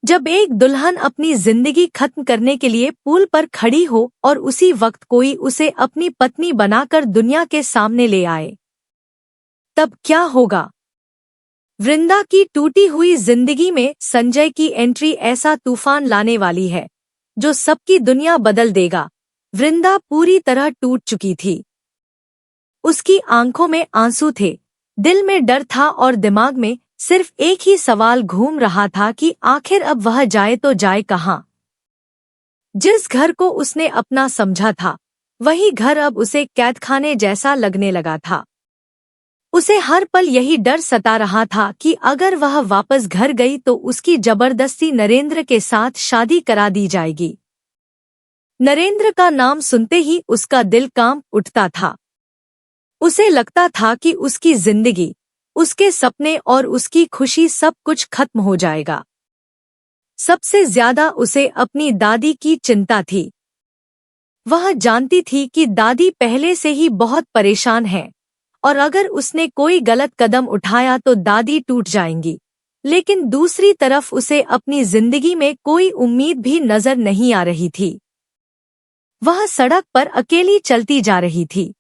जब एक दुल्हन अपनी जिंदगी खत्म करने के लिए पुल पर खड़ी हो और उसी वक्त कोई उसे अपनी पत्नी बनाकर दुनिया के सामने ले आए, तब क्या होगा? वृंदा की टूटी हुई जिंदगी में संजय की एंट्री ऐसा तूफान लाने वाली है जो सबकी दुनिया बदल देगा। वृंदा पूरी तरह टूट चुकी थी। उसकी आंखों में आंसू थे, दिल में डर था और दिमाग में सिर्फ एक ही सवाल घूम रहा था कि आखिर अब वह जाए तो जाए कहाँ। जिस घर को उसने अपना समझा था, वही घर अब उसे कैदखाने जैसा लगने लगा था। उसे हर पल यही डर सता रहा था कि अगर वह वापस घर गई तो उसकी जबरदस्ती नरेंद्र के साथ शादी करा दी जाएगी। नरेंद्र का नाम सुनते ही उसका दिल कांप उठता था। उसे लगता था कि उसकी जिंदगी, उसके सपने और उसकी खुशी सब कुछ खत्म हो जाएगा। सबसे ज्यादा उसे अपनी दादी की चिंता थी। वह जानती थी कि दादी पहले से ही बहुत परेशान है और अगर उसने कोई गलत कदम उठाया तो दादी टूट जाएंगी। लेकिन दूसरी तरफ उसे अपनी जिंदगी में कोई उम्मीद भी नजर नहीं आ रही थी। वह सड़क पर अकेली चलती जा रही थी।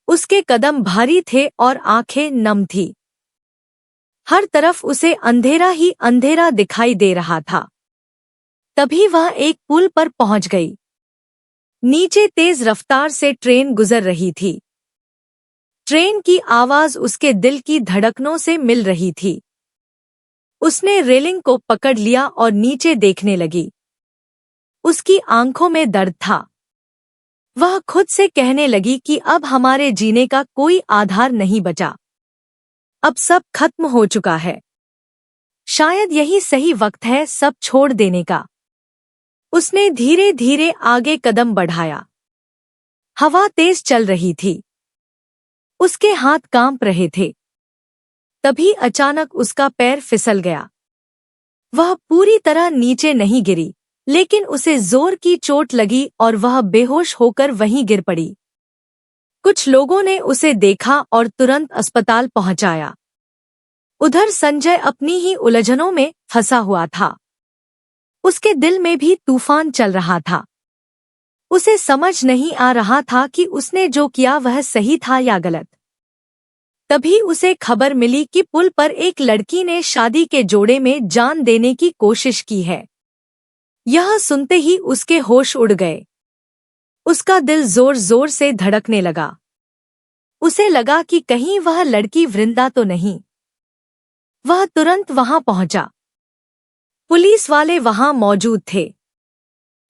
उसके कदम भारी थे और आंखें नम थी। हर तरफ उसे अंधेरा ही अंधेरा दिखाई दे रहा था। तभी वह एक पुल पर पहुंच गई। नीचे तेज रफ्तार से ट्रेन गुजर रही थी। ट्रेन की आवाज उसके दिल की धड़कनों से मिल रही थी। उसने रेलिंग को पकड़ लिया और नीचे देखने लगी। उसकी आंखों में दर्द था। वह खुद से कहने लगी कि अब हमारे जीने का कोई आधार नहीं बचा। अब सब खत्म हो चुका है। शायद यही सही वक्त है सब छोड़ देने का। उसने धीरे धीरे आगे कदम बढ़ाया। हवा तेज चल रही थी। उसके हाथ कांप रहे थे। तभी अचानक उसका पैर फिसल गया। वह पूरी तरह नीचे नहीं गिरी, लेकिन उसे जोर की चोट लगी और वह बेहोश होकर वहीं गिर पड़ी। कुछ लोगों ने उसे देखा और तुरंत अस्पताल पहुंचाया। उधर संजय अपनी ही उलझनों में फंसा हुआ था। उसके दिल में भी तूफान चल रहा था। उसे समझ नहीं आ रहा था कि उसने जो किया वह सही था या गलत। तभी उसे खबर मिली कि पुल पर एक लड़की ने शादी के जोड़े में जान देने की कोशिश की है। यह सुनते ही उसके होश उड़ गए। उसका दिल जोर जोर से धड़कने लगा। उसे लगा कि कहीं वह लड़की वृंदा तो नहीं। वह तुरंत वहां पहुंचा। पुलिस वाले वहां मौजूद थे।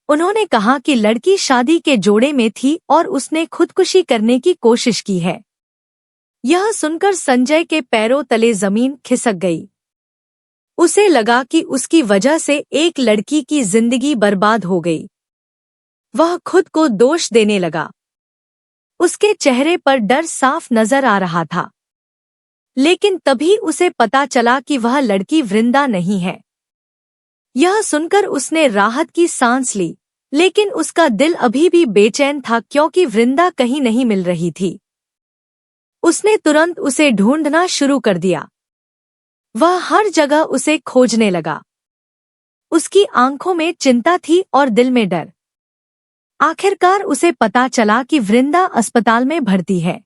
उन्होंने कहा कि लड़की शादी के जोड़े में थी और उसने खुदकुशी करने की कोशिश की है। यह सुनकर संजय के पैरों तले जमीन खिसक गई। उसे लगा कि उसकी वजह से एक लड़की की जिंदगी बर्बाद हो गई। वह खुद को दोष देने लगा। उसके चेहरे पर डर साफ नजर आ रहा था। लेकिन तभी उसे पता चला कि वह लड़की वृंदा नहीं है। यह सुनकर उसने राहत की सांस ली, लेकिन उसका दिल अभी भी बेचैन था क्योंकि वृंदा कहीं नहीं मिल रही थी। उसने तुरंत उसे ढूंढना शुरू कर दिया। वह हर जगह उसे खोजने लगा। उसकी आंखों में चिंता थी और दिल में डर। आखिरकार उसे पता चला कि वृंदा अस्पताल में भर्ती है।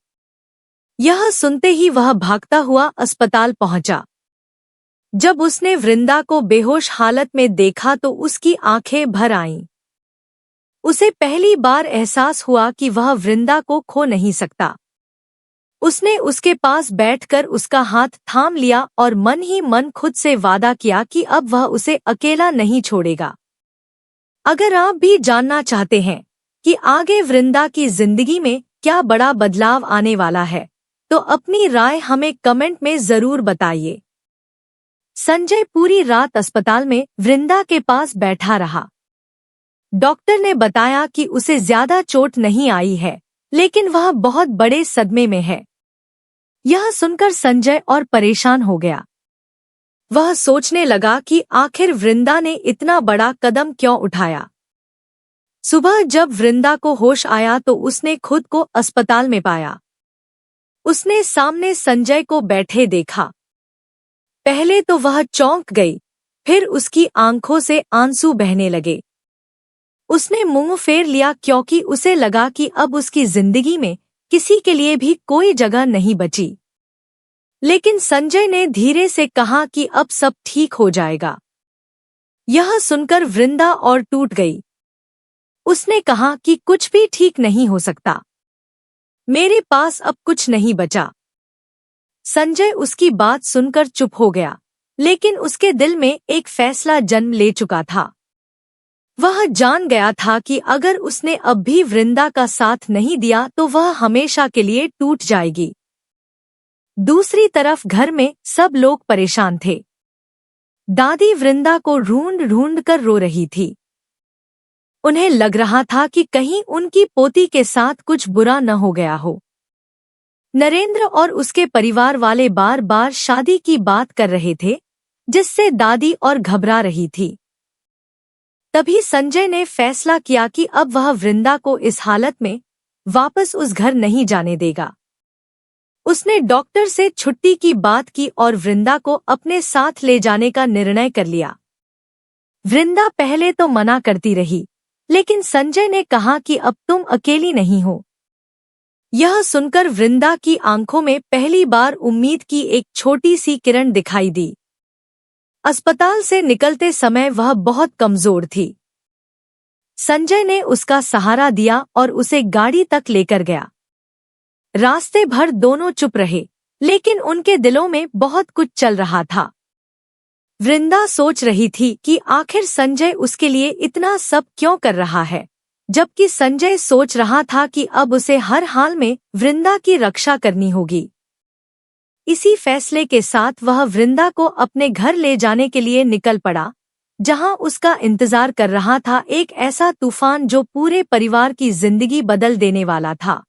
यह सुनते ही वह भागता हुआ अस्पताल पहुंचा। जब उसने वृंदा को बेहोश हालत में देखा तो उसकी आंखें भर आईं। उसे पहली बार एहसास हुआ कि वह वृंदा को खो नहीं सकता। उसने उसके पास बैठकर उसका हाथ थाम लिया और मन ही मन खुद से वादा किया कि अब वह उसे अकेला नहीं छोड़ेगा। अगर आप भी जानना चाहते हैं कि आगे वृंदा की जिंदगी में क्या बड़ा बदलाव आने वाला है, तो अपनी राय हमें कमेंट में जरूर बताइए। संजय पूरी रात अस्पताल में वृंदा के पास बैठा रहा। डॉक्टर ने बताया कि उसे ज्यादा चोट नहीं आई है, लेकिन वह बहुत बड़े सदमे में है। यह सुनकर संजय और परेशान हो गया। वह सोचने लगा कि आखिर वृंदा ने इतना बड़ा कदम क्यों उठाया। सुबह जब वृंदा को होश आया तो उसने खुद को अस्पताल में पाया। उसने सामने संजय को बैठे देखा। पहले तो वह चौंक गई, फिर उसकी आंखों से आंसू बहने लगे। उसने मुंह फेर लिया क्योंकि उसे लगा कि अब उसकी जिंदगी में किसी के लिए भी कोई जगह नहीं बची। लेकिन संजय ने धीरे से कहा कि अब सब ठीक हो जाएगा। यह सुनकर वृंदा और टूट गई। उसने कहा कि कुछ भी ठीक नहीं हो सकता। मेरे पास अब कुछ नहीं बचा। संजय उसकी बात सुनकर चुप हो गया, लेकिन उसके दिल में एक फैसला जन्म ले चुका था। वह जान गया था कि अगर उसने अब भी वृंदा का साथ नहीं दिया तो वह हमेशा के लिए टूट जाएगी। दूसरी तरफ घर में सब लोग परेशान थे। दादी वृंदा को ढूंढ ढूंढ कर रो रही थी। उन्हें लग रहा था कि कहीं उनकी पोती के साथ कुछ बुरा न हो गया हो। नरेंद्र और उसके परिवार वाले बार बार शादी की बात कर रहे थे, जिससे दादी और घबरा रही थी। तभी संजय ने फैसला किया कि अब वह वृंदा को इस हालत में वापस उस घर नहीं जाने देगा। उसने डॉक्टर से छुट्टी की बात की और वृंदा को अपने साथ ले जाने का निर्णय कर लिया। वृंदा पहले तो मना करती रही, लेकिन संजय ने कहा कि अब तुम अकेली नहीं हो। यह सुनकर वृंदा की आंखों में पहली बार उम्मीद की एक छोटी सी किरण दिखाई दी। अस्पताल से निकलते समय वह बहुत कमजोर थी। संजय ने उसका सहारा दिया और उसे गाड़ी तक लेकर गया। रास्ते भर दोनों चुप रहे, लेकिन उनके दिलों में बहुत कुछ चल रहा था। वृंदा सोच रही थी कि आखिर संजय उसके लिए इतना सब क्यों कर रहा है, जबकि संजय सोच रहा था कि अब उसे हर हाल में वृंदा की रक्षा करनी होगी। इसी फैसले के साथ वह वृंदा को अपने घर ले जाने के लिए निकल पड़ा, जहां उसका इंतजार कर रहा था एक ऐसा तूफान जो पूरे परिवार की जिंदगी बदल देने वाला था।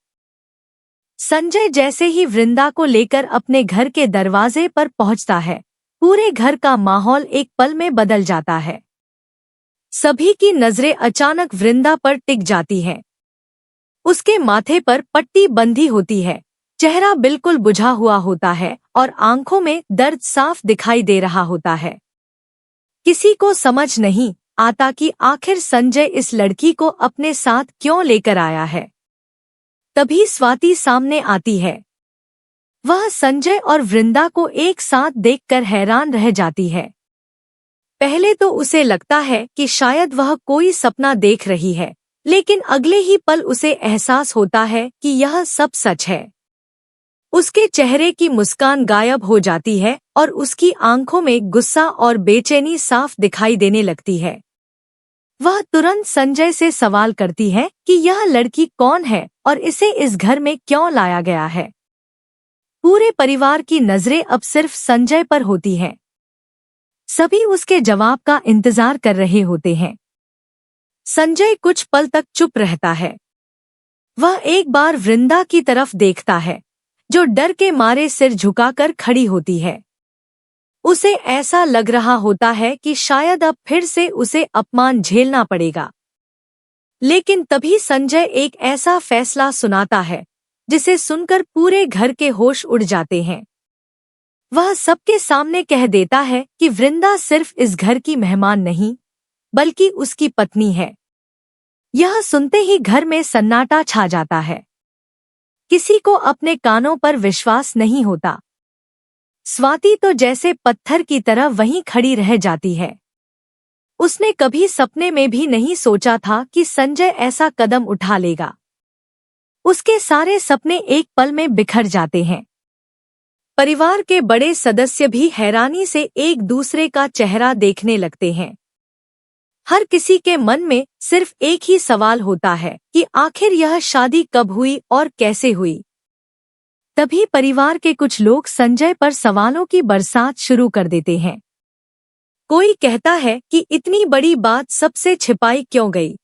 संजय जैसे ही वृंदा को लेकर अपने घर के दरवाजे पर पहुंचता है, पूरे घर का माहौल एक पल में बदल जाता है। सभी की नजरें अचानक वृंदा पर टिक जाती हैं। उसके माथे पर पट्टी बंधी होती है, चेहरा बिल्कुल बुझा हुआ होता है और आंखों में दर्द साफ दिखाई दे रहा होता है। किसी को समझ नहीं आता कि आखिर संजय इस लड़की को अपने साथ क्यों लेकर आया है। तभी स्वाति सामने आती है। वह संजय और वृंदा को एक साथ देखकर हैरान रह जाती है। पहले तो उसे लगता है कि शायद वह कोई सपना देख रही है, लेकिन अगले ही पल उसे एहसास होता है कि यह सब सच है। उसके चेहरे की मुस्कान गायब हो जाती है और उसकी आंखों में गुस्सा और बेचैनी साफ दिखाई देने लगती है। वह तुरंत संजय से सवाल करती है कि यह लड़की कौन है और इसे इस घर में क्यों लाया गया है। पूरे परिवार की नजरें अब सिर्फ संजय पर होती हैं। सभी उसके जवाब का इंतजार कर रहे होते हैं। संजय कुछ पल तक चुप रहता है। वह एक बार वृंदा की तरफ देखता है, जो डर के मारे सिर झुकाकर खड़ी होती है। उसे ऐसा लग रहा होता है कि शायद अब फिर से उसे अपमान झेलना पड़ेगा। लेकिन तभी संजय एक ऐसा फैसला सुनाता है जिसे सुनकर पूरे घर के होश उड़ जाते हैं। वह सबके सामने कह देता है कि वृंदा सिर्फ इस घर की मेहमान नहीं, बल्कि उसकी पत्नी है। यह सुनते ही घर में सन्नाटा छा जाता है। किसी को अपने कानों पर विश्वास नहीं होता। स्वाति तो जैसे पत्थर की तरह वहीं खड़ी रह जाती है। उसने कभी सपने में भी नहीं सोचा था कि संजय ऐसा कदम उठा लेगा। उसके सारे सपने एक पल में बिखर जाते हैं। परिवार के बड़े सदस्य भी हैरानी से एक दूसरे का चेहरा देखने लगते हैं। हर किसी के मन में सिर्फ एक ही सवाल होता है कि आखिर यह शादी कब हुई और कैसे हुई। तभी परिवार के कुछ लोग संजय पर सवालों की बरसात शुरू कर देते हैं। कोई कहता है कि इतनी बड़ी बात सबसे छिपाई क्यों गई।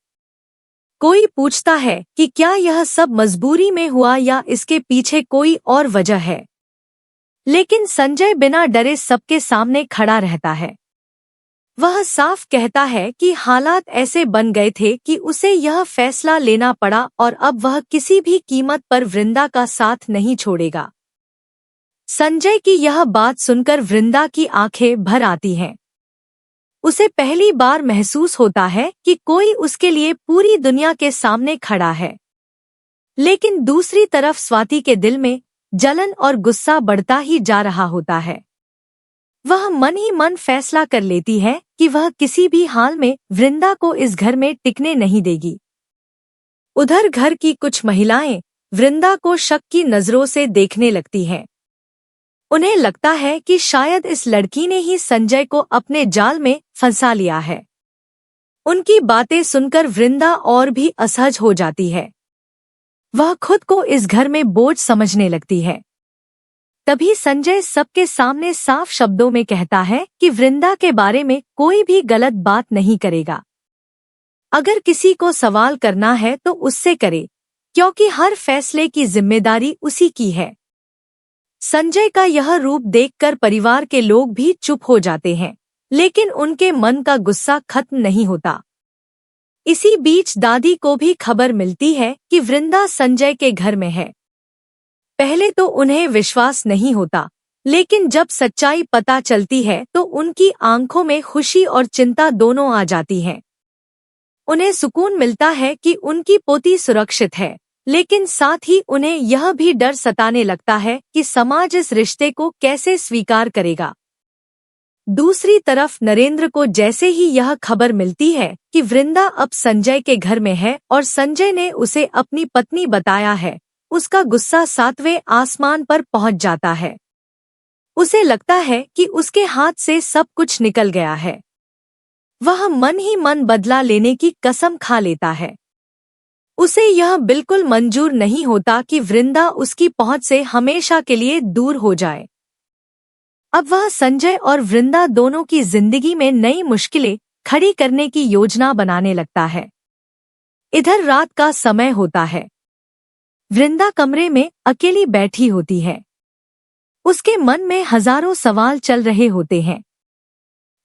कोई पूछता है कि क्या यह सब मजबूरी में हुआ या इसके पीछे कोई और वजह है। लेकिन संजय बिना डरे सबके सामने खड़ा रहता है। वह साफ कहता है कि हालात ऐसे बन गए थे कि उसे यह फैसला लेना पड़ा और अब वह किसी भी कीमत पर वृंदा का साथ नहीं छोड़ेगा। संजय की यह बात सुनकर वृंदा की आंखें भर आती हैं। उसे पहली बार महसूस होता है कि कोई उसके लिए पूरी दुनिया के सामने खड़ा है। लेकिन दूसरी तरफ स्वाति के दिल में जलन और गुस्सा बढ़ता ही जा रहा होता है। वह मन ही मन फैसला कर लेती है कि वह किसी भी हाल में वृंदा को इस घर में टिकने नहीं देगी। उधर घर की कुछ महिलाएं वृंदा को शक की नजरों से देखने लगती हैं। उन्हें लगता है कि शायद इस लड़की ने ही संजय को अपने जाल में फंसा लिया है। उनकी बातें सुनकर वृंदा और भी असहज हो जाती है। वह खुद को इस घर में बोझ समझने लगती है। तभी संजय सबके सामने साफ शब्दों में कहता है कि वृंदा के बारे में कोई भी गलत बात नहीं करेगा। अगर किसी को सवाल करना है तो उससे करे, क्योंकि हर फैसले की जिम्मेदारी उसी की है। संजय का यह रूप देखकर परिवार के लोग भी चुप हो जाते हैं, लेकिन उनके मन का गुस्सा खत्म नहीं होता। इसी बीच दादी को भी खबर मिलती है कि वृंदा संजय के घर में है। पहले तो उन्हें विश्वास नहीं होता, लेकिन जब सच्चाई पता चलती है तो उनकी आंखों में खुशी और चिंता दोनों आ जाती हैं। उन्हें सुकून मिलता है कि उनकी पोती सुरक्षित है, लेकिन साथ ही उन्हें यह भी डर सताने लगता है कि समाज इस रिश्ते को कैसे स्वीकार करेगा। दूसरी तरफ नरेंद्र को जैसे ही यह खबर मिलती है कि वृंदा अब संजय के घर में है और संजय ने उसे अपनी पत्नी बताया है, उसका गुस्सा 7वें आसमान पर पहुंच जाता है। उसे लगता है कि उसके हाथ से सब कुछ निकल गया है। वह मन ही मन बदला लेने की कसम खा लेता है। उसे यह बिल्कुल मंजूर नहीं होता कि वृंदा उसकी पहुंच से हमेशा के लिए दूर हो जाए। अब वह संजय और वृंदा दोनों की जिंदगी में नई मुश्किलें खड़ी करने की योजना बनाने लगता है। इधर रात का समय होता है। वृंदा कमरे में अकेली बैठी होती है। उसके मन में हजारों सवाल चल रहे होते हैं।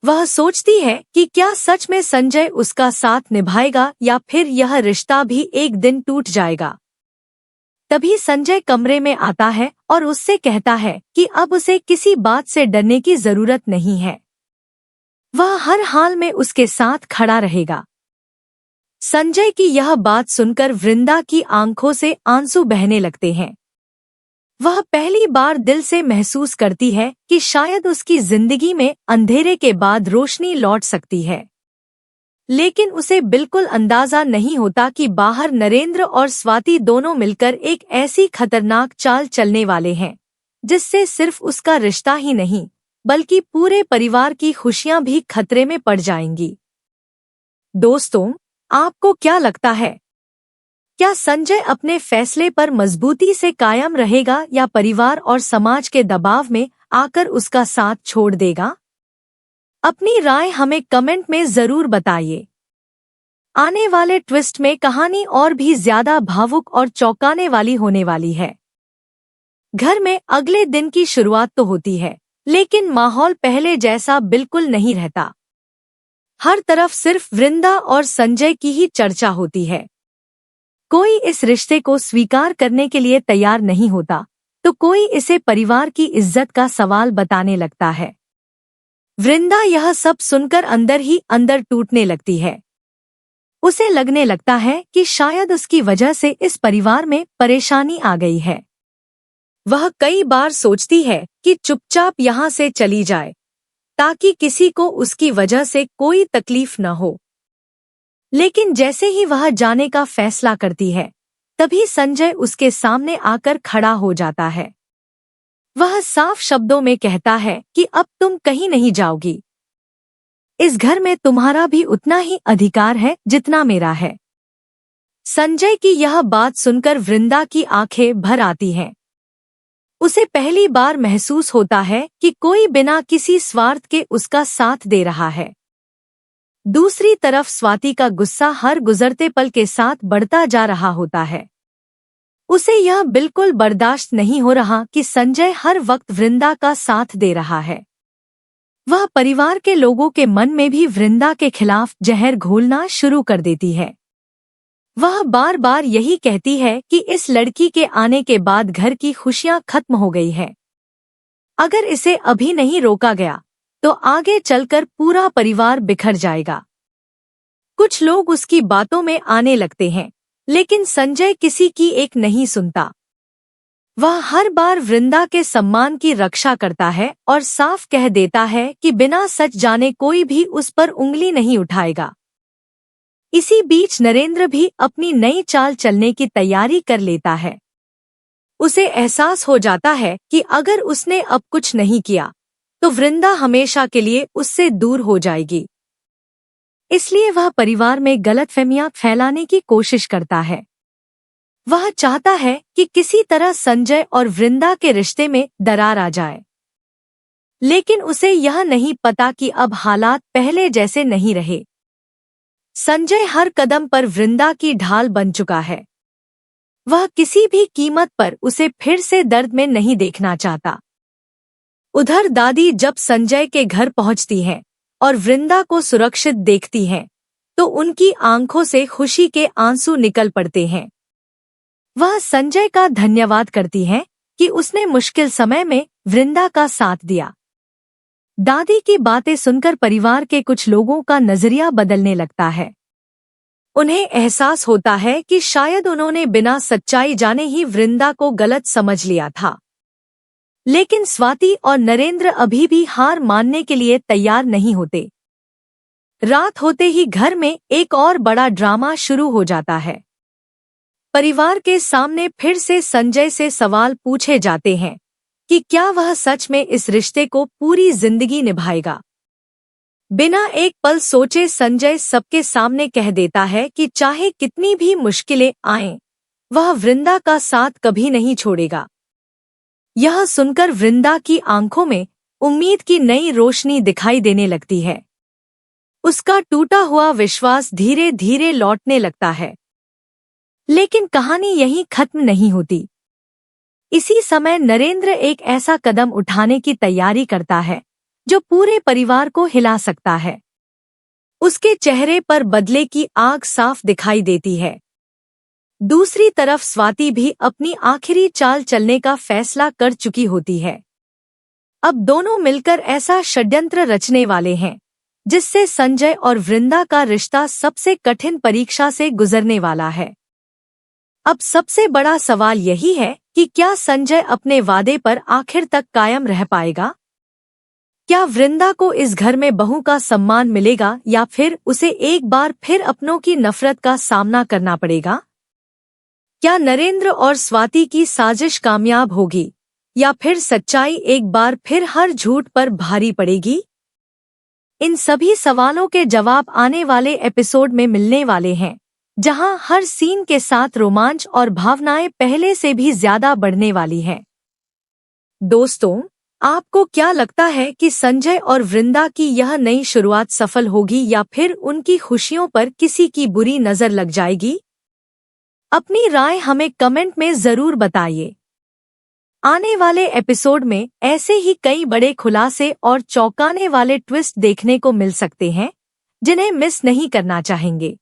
वह सोचती है कि क्या सच में संजय उसका साथ निभाएगा या फिर यह रिश्ता भी एक दिन टूट जाएगा। तभी संजय कमरे में आता है और उससे कहता है कि अब उसे किसी बात से डरने की जरूरत नहीं है। वह हर हाल में उसके साथ खड़ा रहेगा। संजय की यह बात सुनकर वृंदा की आंखों से आंसू बहने लगते हैं। वह पहली बार दिल से महसूस करती है कि शायद उसकी जिंदगी में अंधेरे के बाद रोशनी लौट सकती है। लेकिन उसे बिल्कुल अंदाजा नहीं होता कि बाहर नरेंद्र और स्वाति दोनों मिलकर एक ऐसी खतरनाक चाल चलने वाले हैं, जिससे सिर्फ उसका रिश्ता ही नहीं, बल्कि पूरे परिवार की खुशियां भी खतरे में पड़ जाएंगी। दोस्तों, आपको क्या लगता है? क्या संजय अपने फैसले पर मजबूती से कायम रहेगा या परिवार और समाज के दबाव में आकर उसका साथ छोड़ देगा? अपनी राय हमें कमेंट में जरूर बताइए। आने वाले ट्विस्ट में कहानी और भी ज्यादा भावुक और चौंकाने वाली होने वाली है। घर में अगले दिन की शुरुआत तो होती है, लेकिन माहौल पहले जैसा बिल्कुल नहीं रहता। हर तरफ सिर्फ वृंदा और संजय की ही चर्चा होती है। कोई इस रिश्ते को स्वीकार करने के लिए तैयार नहीं होता, तो कोई इसे परिवार की इज्जत का सवाल बताने लगता है। वृंदा यह सब सुनकर अंदर ही अंदर टूटने लगती है। उसे लगने लगता है कि शायद उसकी वजह से इस परिवार में परेशानी आ गई है। वह कई बार सोचती है कि चुपचाप यहाँ से चली जाए, ताकि किसी को उसकी वजह से कोई तकलीफ न हो। लेकिन जैसे ही वह जाने का फैसला करती है, तभी संजय उसके सामने आकर खड़ा हो जाता है। वह साफ शब्दों में कहता है कि अब तुम कहीं नहीं जाओगी। इस घर में तुम्हारा भी उतना ही अधिकार है जितना मेरा है। संजय की यह बात सुनकर वृंदा की आंखें भर आती हैं। उसे पहली बार महसूस होता है कि कोई बिना किसी स्वार्थ के उसका साथ दे रहा है। दूसरी तरफ स्वाति का गुस्सा हर गुजरते पल के साथ बढ़ता जा रहा होता है। उसे यह बिल्कुल बर्दाश्त नहीं हो रहा कि संजय हर वक्त वृंदा का साथ दे रहा है। वह परिवार के लोगों के मन में भी वृंदा के खिलाफ जहर घोलना शुरू कर देती है। वह बार बार यही कहती है कि इस लड़की के आने के बाद घर की खुशियां खत्म हो गई है। अगर इसे अभी नहीं रोका गया तो आगे चलकर पूरा परिवार बिखर जाएगा। कुछ लोग उसकी बातों में आने लगते हैं, लेकिन संजय किसी की एक नहीं सुनता। वह हर बार वृंदा के सम्मान की रक्षा करता है और साफ कह देता है कि बिना सच जाने कोई भी उस पर उंगली नहीं उठाएगा। इसी बीच नरेंद्र भी अपनी नई चाल चलने की तैयारी कर लेता है। उसे एहसास हो जाता है कि अगर उसने अब कुछ नहीं किया तो वृंदा हमेशा के लिए उससे दूर हो जाएगी। इसलिए वह परिवार में गलतफहमियां फैलाने की कोशिश करता है। वह चाहता है कि किसी तरह संजय और वृंदा के रिश्ते में दरार आ जाए, लेकिन उसे यह नहीं पता कि अब हालात पहले जैसे नहीं रहे। संजय हर कदम पर वृंदा की ढाल बन चुका है। वह किसी भी कीमत पर उसे फिर से दर्द में नहीं देखना चाहता। उधर दादी जब संजय के घर पहुंचती हैं और वृंदा को सुरक्षित देखती हैं, तो उनकी आंखों से खुशी के आंसू निकल पड़ते हैं। वह संजय का धन्यवाद करती हैं कि उसने मुश्किल समय में वृंदा का साथ दिया। दादी की बातें सुनकर परिवार के कुछ लोगों का नजरिया बदलने लगता है। उन्हें एहसास होता है कि शायद उन्होंने बिना सच्चाई जाने ही वृंदा को गलत समझ लिया था। लेकिन स्वाति और नरेंद्र अभी भी हार मानने के लिए तैयार नहीं होते। रात होते ही घर में एक और बड़ा ड्रामा शुरू हो जाता है। परिवार के सामने फिर से संजय से सवाल पूछे जाते हैं कि क्या वह सच में इस रिश्ते को पूरी जिंदगी निभाएगा। बिना एक पल सोचे संजय सबके सामने कह देता है कि चाहे कितनी भी मुश्किलें आएं, वह वृंदा का साथ कभी नहीं छोड़ेगा। यह सुनकर वृंदा की आंखों में उम्मीद की नई रोशनी दिखाई देने लगती है। उसका टूटा हुआ विश्वास धीरे धीरे लौटने लगता है। लेकिन कहानी यहीं खत्म नहीं होती। इसी समय नरेंद्र एक ऐसा कदम उठाने की तैयारी करता है जो पूरे परिवार को हिला सकता है। उसके चेहरे पर बदले की आग साफ दिखाई देती है। दूसरी तरफ स्वाति भी अपनी आखिरी चाल चलने का फैसला कर चुकी होती है। अब दोनों मिलकर ऐसा षड्यंत्र रचने वाले हैं जिससे संजय और वृंदा का रिश्ता सबसे कठिन परीक्षा से गुजरने वाला है। अब सबसे बड़ा सवाल यही है कि क्या संजय अपने वादे पर आखिर तक कायम रह पाएगा? क्या वृंदा को इस घर में बहू का सम्मान मिलेगा या फिर उसे एक बार फिर अपनों की नफरत का सामना करना पड़ेगा? क्या नरेंद्र और स्वाति की साजिश कामयाब होगी या फिर सच्चाई एक बार फिर हर झूठ पर भारी पड़ेगी? इन सभी सवालों के जवाब आने वाले एपिसोड में मिलने वाले हैं, जहां हर सीन के साथ रोमांच और भावनाएं पहले से भी ज्यादा बढ़ने वाली हैं। दोस्तों, आपको क्या लगता है कि संजय और वृंदा की यह नई शुरुआत सफल होगी या फिर उनकी खुशियों पर किसी की बुरी नजर लग जाएगी? अपनी राय हमें कमेंट में जरूर बताइए। आने वाले एपिसोड में ऐसे ही कई बड़े खुलासे और चौंकाने वाले ट्विस्ट देखने को मिल सकते हैं, जिन्हें मिस नहीं करना चाहेंगे।